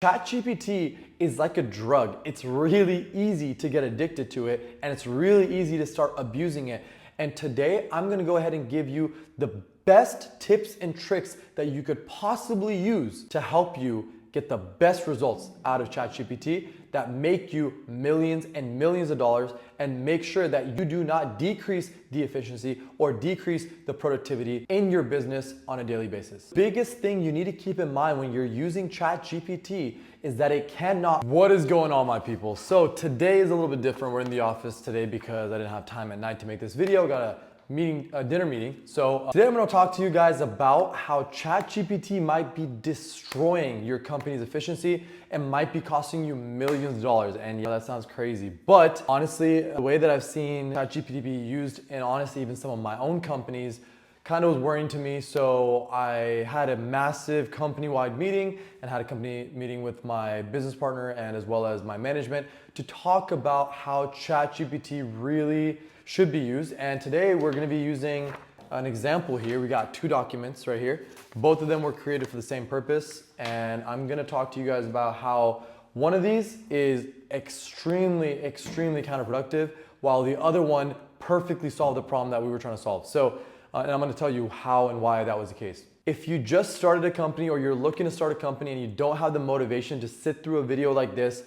ChatGPT is like a drug. It's really easy to get addicted to it, and it's really easy to start abusing it. And today I'm gonna go ahead and give you the best tips and tricks that you could possibly use to help you get the best results out of ChatGPT that make you millions and millions of dollars, and make sure that you do not decrease the efficiency or decrease the productivity in your business on a daily basis. Biggest thing you need to keep in mind when you're using ChatGPT is that it cannot. What is going on, my people? So today is a little bit different. We're in the office today because I didn't have time at night to make this video. Got a dinner meeting. So today I'm going to talk to you guys about how ChatGPT might be destroying your company's efficiency and might be costing you millions of dollars. And yeah, that sounds crazy, but honestly, the way that I've seen ChatGPT be used, and honestly even some of my own companies, kind of was worrying to me. So I had a massive company-wide meeting and had a company meeting with my business partner and as well as my management to talk about how ChatGPT really should be used. And today we're going to be using an example here. We got two documents right here. Both of them were created for the same purpose. And I'm going to talk to you guys about how one of these is extremely counterproductive, while the other one perfectly solved the problem that we were trying to solve. So, and I'm going to tell you how and why that was the case. If you just started a company or you're looking to start a company and you don't have the motivation to sit through a video like this,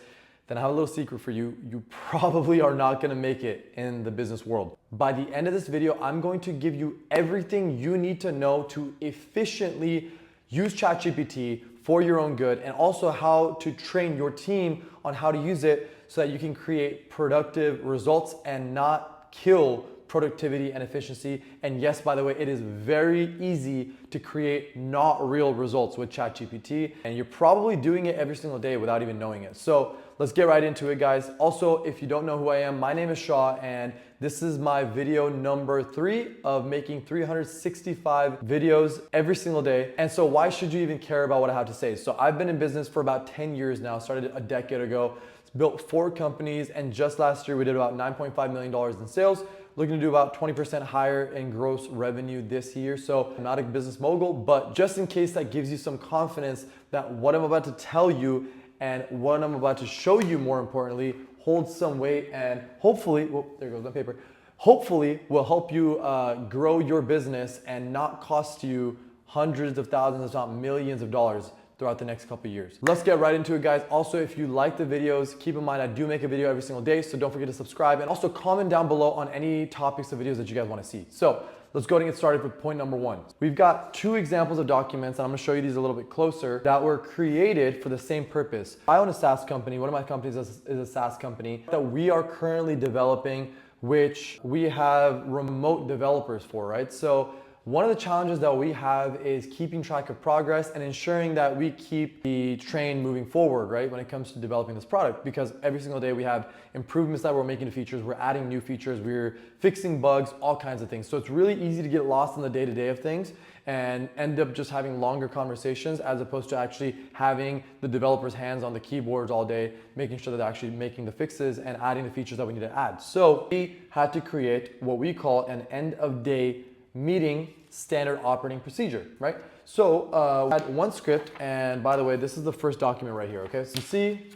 then I have a little secret for you. You probably are not gonna make it in the business world. By the end of this video, I'm going to give you everything you need to know to efficiently use ChatGPT for your own good, and also how to train your team on how to use it so that you can create productive results and not kill productivity and efficiency. And yes, by the way, it is very easy to create not real results with ChatGPT, and you're probably doing it every single day without even knowing it. So let's get right into it, guys. Also, if you don't know who I am, my name is Shah, and this is my video number 3 of making 365 videos every single day. And so why should you even care about what I have to say? So I've been in business for about 10 years now, started a decade ago, built 4 companies, and just last year we did about $9.5 million in sales. Looking to do about 20% higher in gross revenue this year. So I'm not a business mogul, but just in case that gives you some confidence that what I'm about to tell you and what I'm about to show you, more importantly, holds some weight, and hopefully, well, there goes my paper, hopefully will help you grow your business and not cost you hundreds of thousands, if not millions of dollars throughout the next couple of years. Let's get right into it, guys. Also, if you like the videos, keep in mind I do make a video every single day, so don't forget to subscribe, and also comment down below on any topics of videos that you guys want to see. So let's go ahead and get started with point number 1. We've got 2 examples of documents, and I'm going to show you these a little bit closer, that were created for the same purpose. I own a SaaS company. One of my companies is a SaaS company that we are currently developing, which we have remote developers for, right? So one of the challenges that we have is keeping track of progress and ensuring that we keep the train moving forward, right? When it comes to developing this product, because every single day we have improvements that we're making to features, we're adding new features, we're fixing bugs, all kinds of things. So it's really easy to get lost in the day-to-day of things and end up just having longer conversations, as opposed to actually having the developers' hands on the keyboards all day, making sure that they're actually making the fixes and adding the features that we need to add. So we had to create what we call an end-of-day meeting standard operating procedure, right? So I had one script, and by the way, this is the first document right here, okay? So you see,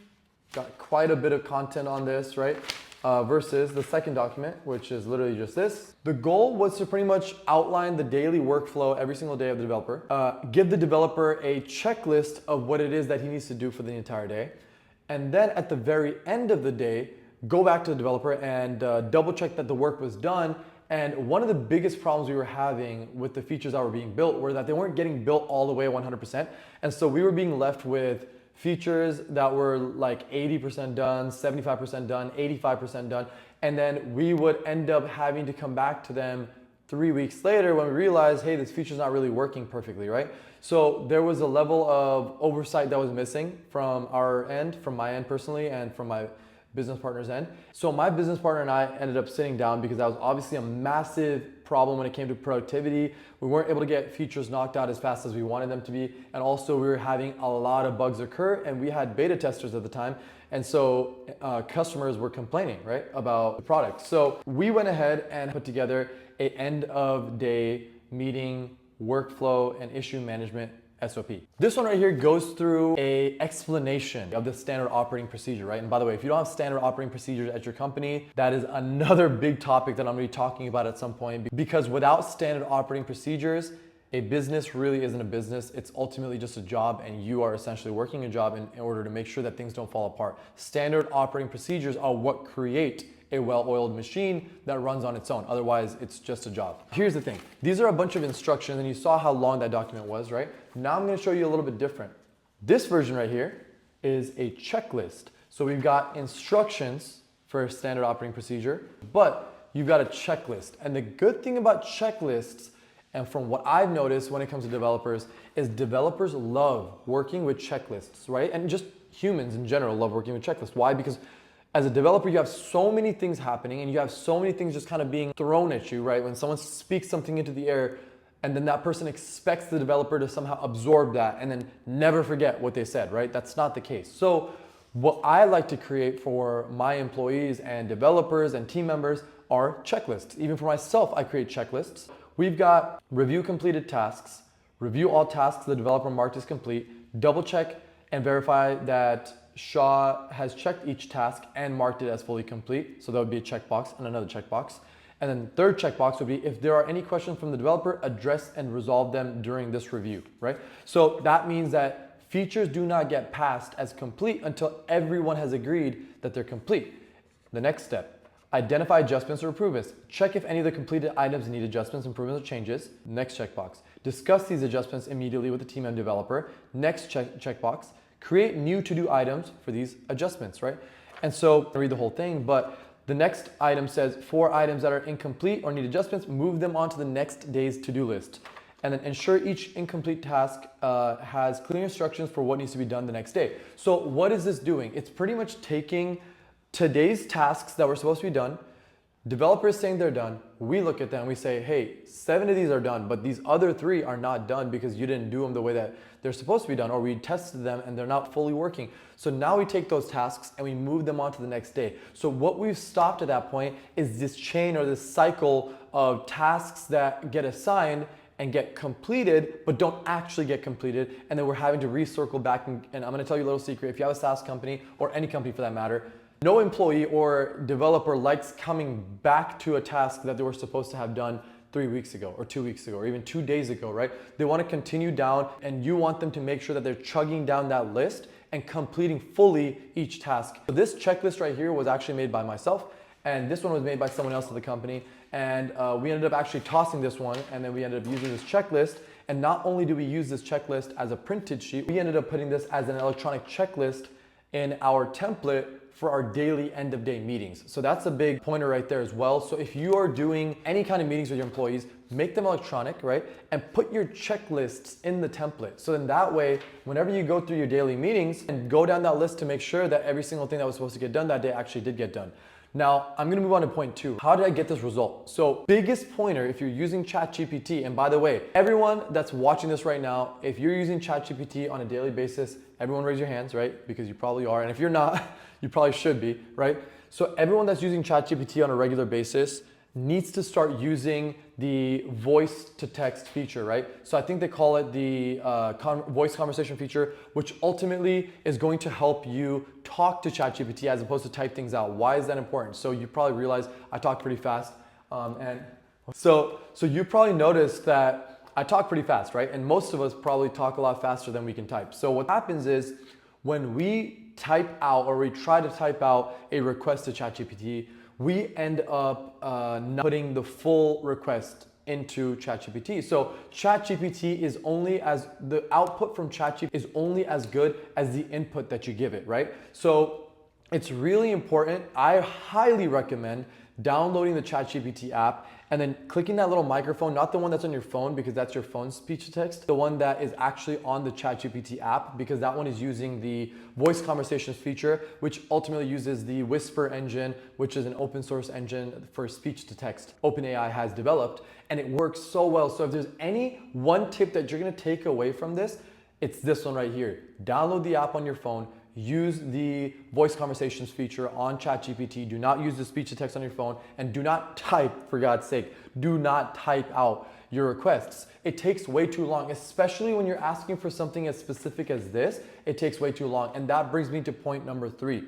got quite a bit of content on this, right? Versus the second document, which is literally just this. The goal was to pretty much outline the daily workflow every single day of the developer, give the developer a checklist of what it is that he needs to do for the entire day, and then at the very end of the day, go back to the developer and double check that the work was done. And one of the biggest problems we were having with the features that were being built were that they weren't getting built all the way 100%. And so we were being left with features that were like 80% done, 75% done, 85% done. And then we would end up having to come back to them 3 weeks later when we realized, hey, this feature's not really working perfectly, right? So there was a level of oversight that was missing from our end, from my end personally, and from my business partner's end. So my business partner and I ended up sitting down, because that was obviously a massive problem when it came to productivity. We weren't able to get features knocked out as fast as we wanted them to be. And also we were having a lot of bugs occur, and we had beta testers at the time. And so customers were complaining, right, about the product. So we went ahead and put together an end of day meeting workflow and issue management SOP. This one right here goes through a explanation of the standard operating procedure, right? And by the way, if you don't have standard operating procedures at your company, that is another big topic that I'm gonna be talking about at some point, because without standard operating procedures, a business really isn't a business. It's ultimately just a job, and you are essentially working a job in order to make sure that things don't fall apart. Standard operating procedures are what create a well-oiled machine that runs on its own. Otherwise, it's just a job. Here's the thing. These are a bunch of instructions, and you saw how long that document was, right? Now I'm gonna show you a little bit different. This version right here is a checklist. So we've got instructions for a standard operating procedure, but you've got a checklist. And the good thing about checklists, and from what I've noticed when it comes to developers, is developers love working with checklists, right? And just humans in general love working with checklists. Why? Because as a developer, you have so many things happening, and you have so many things just kind of being thrown at you, right? When someone speaks something into the air, and then that person expects the developer to somehow absorb that and then never forget what they said, right? That's not the case. So what I like to create for my employees and developers and team members are checklists. Even for myself, I create checklists. We've got review completed tasks, review all tasks the developer marked as complete, double check and verify that Shah has checked each task and marked it as fully complete. So that would be a checkbox and another checkbox. And then the third checkbox would be, if there are any questions from the developer, address and resolve them during this review, right? So that means that features do not get passed as complete until everyone has agreed that they're complete. The next step, identify adjustments or improvements. Check if any of the completed items need adjustments, improvements, or changes. Next checkbox. Discuss these adjustments immediately with the team and developer. Next checkbox. Create new to-do items for these adjustments, right? And so, I'll read the whole thing, but the next item says, for items that are incomplete or need adjustments, move them onto the next day's to-do list. And then ensure each incomplete task has clear instructions for what needs to be done the next day. So what is this doing? It's pretty much taking today's tasks that were supposed to be done, developers saying they're done, we look at them and we say, hey, 7 of these are done, but these other 3 are not done because you didn't do them the way that they're supposed to be done, or we tested them and they're not fully working. So now we take those tasks and we move them on to the next day. So what we've stopped at that point is this chain or this cycle of tasks that get assigned and get completed, but don't actually get completed. And then we're having to recircle back. And I'm gonna tell you a little secret. If you have a SaaS company, or any company for that matter, no employee or developer likes coming back to a task that they were supposed to have done 3 weeks ago, or 2 weeks ago, or even 2 days ago, right? They want to continue down, and you want them to make sure that they're chugging down that list and completing fully each task. So this checklist right here was actually made by myself, and this one was made by someone else at the company. And we ended up actually tossing this one, and then we ended up using this checklist. And not only do we use this checklist as a printed sheet, we ended up putting this as an electronic checklist in our template for our daily end of day meetings. So that's a big pointer right there as well. So if you are doing any kind of meetings with your employees, make them electronic, right? And put your checklists in the template. So then that way, whenever you go through your daily meetings and go down that list to make sure that every single thing that was supposed to get done that day actually did get done. Now, I'm gonna move on to point 2. How did I get this result? So biggest pointer, if you're using ChatGPT, and by the way, everyone that's watching this right now, if you're using ChatGPT on a daily basis, everyone raise your hands, right? Because you probably are. And if you're not, you probably should be, right? So everyone that's using ChatGPT on a regular basis needs to start using the voice to text feature, right? So I think they call it the voice conversation feature, which ultimately is going to help you talk to ChatGPT as opposed to type things out. Why is that important? So you probably realize I talk pretty fast. So you probably noticed that I talk pretty fast, right? And most of us probably talk a lot faster than we can type. So what happens is when we type out, or we try to type out a request to ChatGPT, we end up not putting the full request into ChatGPT. So ChatGPT is only as, the output from ChatGPT is only as good as the input that you give it, right? So it's really important. I highly recommend downloading the ChatGPT app and then clicking that little microphone, not the one that's on your phone because that's your phone's speech to text, the one that is actually on the ChatGPT app, because that one is using the voice conversations feature, which ultimately uses the Whisper engine, which is an open source engine for speech to text OpenAI has developed, and it works so well. So if there's any one tip that you're gonna take away from this, it's this one right here. Download the app on your phone, use the voice conversations feature on ChatGPT. Do not use the speech to text on your phone, and do not type, for God's sake, do not type out your requests. It takes way too long, especially when you're asking for something as specific as this. It takes way too long. And that brings me to point number 3,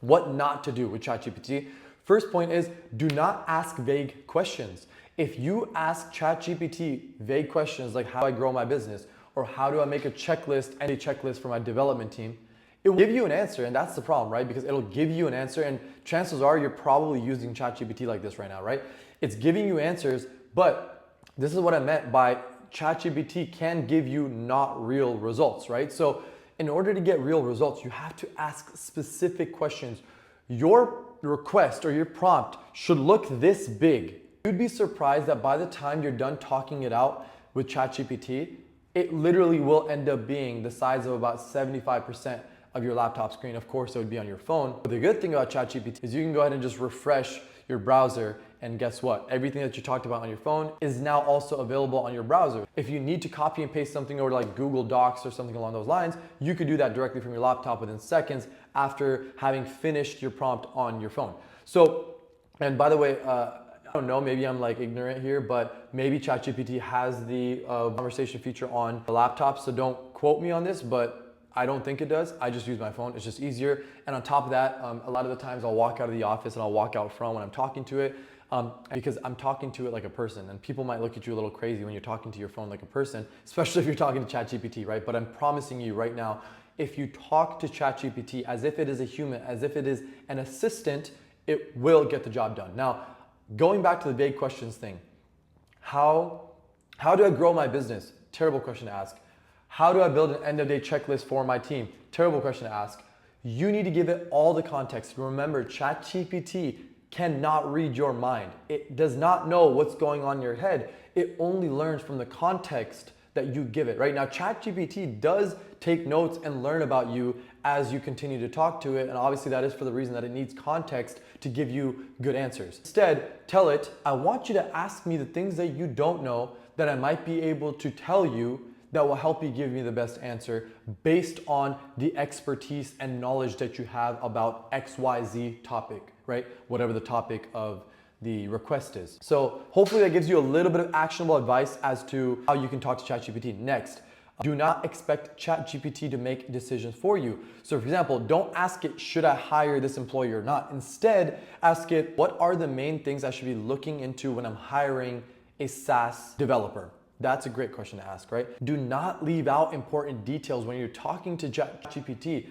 what not to do with ChatGPT. First point is, do not ask vague questions. If you ask ChatGPT vague questions like how do I grow my business, or how do I make a checklist for my development team, it will give you an answer, and that's the problem, right? Because it'll give you an answer, and chances are you're probably using ChatGPT like this right now, right? It's giving you answers, but this is what I meant by ChatGPT can give you not real results, right? So in order to get real results, you have to ask specific questions. Your request or your prompt should look this big. You'd be surprised that by the time you're done talking it out with ChatGPT, it literally will end up being the size of about 75% of your laptop screen. Of course, it would be on your phone. But the good thing about ChatGPT is you can go ahead and just refresh your browser, and guess what? Everything that you talked about on your phone is now also available on your browser. If you need to copy and paste something over to like Google Docs or something along those lines, you could do that directly from your laptop within seconds after having finished your prompt on your phone. So, and by the way, I don't know, maybe I'm like ignorant here, but maybe ChatGPT has the conversation feature on the laptop, so don't quote me on this, but I don't think it does. I just use my phone. It's just easier. And on top of that, a lot of the times I'll walk out of the office and I'll walk out front when I'm talking to it because I'm talking to it like a person. And people might look at you a little crazy when you're talking to your phone like a person, especially if you're talking to ChatGPT, right? But I'm promising you right now, if you talk to ChatGPT as if it is a human, as if it is an assistant, it will get the job done. Now, going back to the vague questions thing, how do I grow my business? Terrible question to ask. How do I build an end-of-day checklist for my team? Terrible question to ask. You need to give it all the context. Remember, ChatGPT cannot read your mind. It does not know what's going on in your head. It only learns from the context that you give it, right? Now, ChatGPT does take notes and learn about you as you continue to talk to it, and obviously that is for the reason that it needs context to give you good answers. Instead, tell it, I want you to ask me the things that you don't know that I might be able to tell you that will help you give me the best answer based on the expertise and knowledge that you have about XYZ topic, right? Whatever the topic of the request is. So hopefully that gives you a little bit of actionable advice as to how you can talk to ChatGPT. Next, do not expect ChatGPT to make decisions for you. So for example, don't ask it, should I hire this employee or not? Instead, ask it, what are the main things I should be looking into when I'm hiring a SaaS developer? That's a great question to ask, right? Do not leave out important details when you're talking to ChatGPT.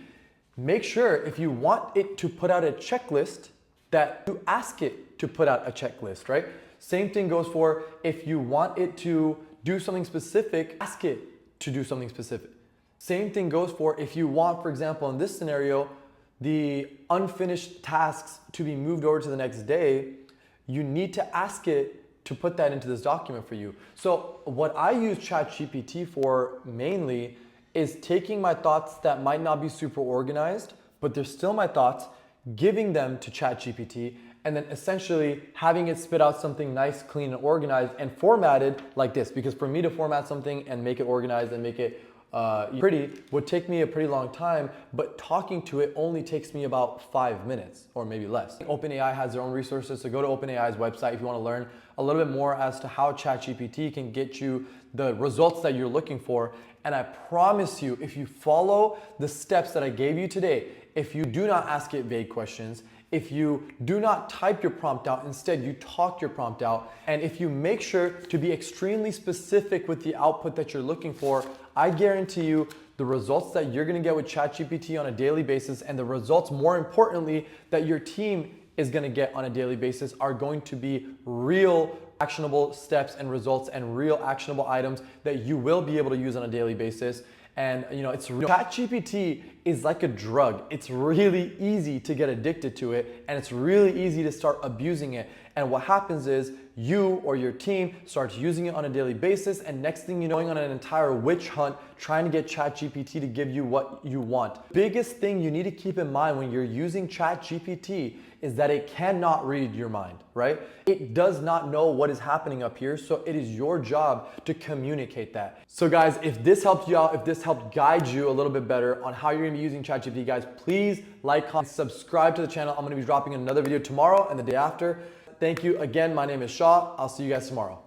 Make sure if you want it to put out a checklist that you ask it to put out a checklist, right? Same thing goes for if you want it to do something specific, ask it to do something specific. Same thing goes for if you want, for example, in this scenario, the unfinished tasks to be moved over to the next day, you need to ask it to put that into this document for you. So what I use ChatGPT for mainly is taking my thoughts that might not be super organized, but they're still my thoughts, giving them to ChatGPT, and then essentially having it spit out something nice, clean, and organized and formatted like this. Because for me to format something and make it organized and make it pretty would take me a pretty long time, but talking to it only takes me about 5 minutes or maybe less. OpenAI has their own resources, so go to OpenAI's website if you want to learn a little bit more as to how ChatGPT can get you the results that you're looking for. And I promise you, if you follow the steps that I gave you today, if you do not ask it vague questions, if you do not type your prompt out, instead you talk your prompt out, and if you make sure to be extremely specific with the output that you're looking for, I guarantee you the results that you're gonna get with ChatGPT on a daily basis, and the results, more importantly, that your team is gonna get on a daily basis are going to be real actionable steps and results and real actionable items that you will be able to use on a daily basis. And you know, it's real. ChatGPT is like a drug. It's really easy to get addicted to it, and it's really easy to start abusing it. And what happens is you or your team starts using it on a daily basis, and next thing you know, going on an entire witch hunt trying to get ChatGPT to give you what you want. Biggest thing you need to keep in mind when you're using ChatGPT is that it cannot read your mind, right? It does not know what is happening up here, so it is your job to communicate that. So guys, if this helped you out, if this helped guide you a little bit better on how you're gonna be using ChatGPT, guys, please like, comment, subscribe to the channel. I'm gonna be dropping another video tomorrow and the day after. Thank you again. My name is Shah. I'll see you guys tomorrow.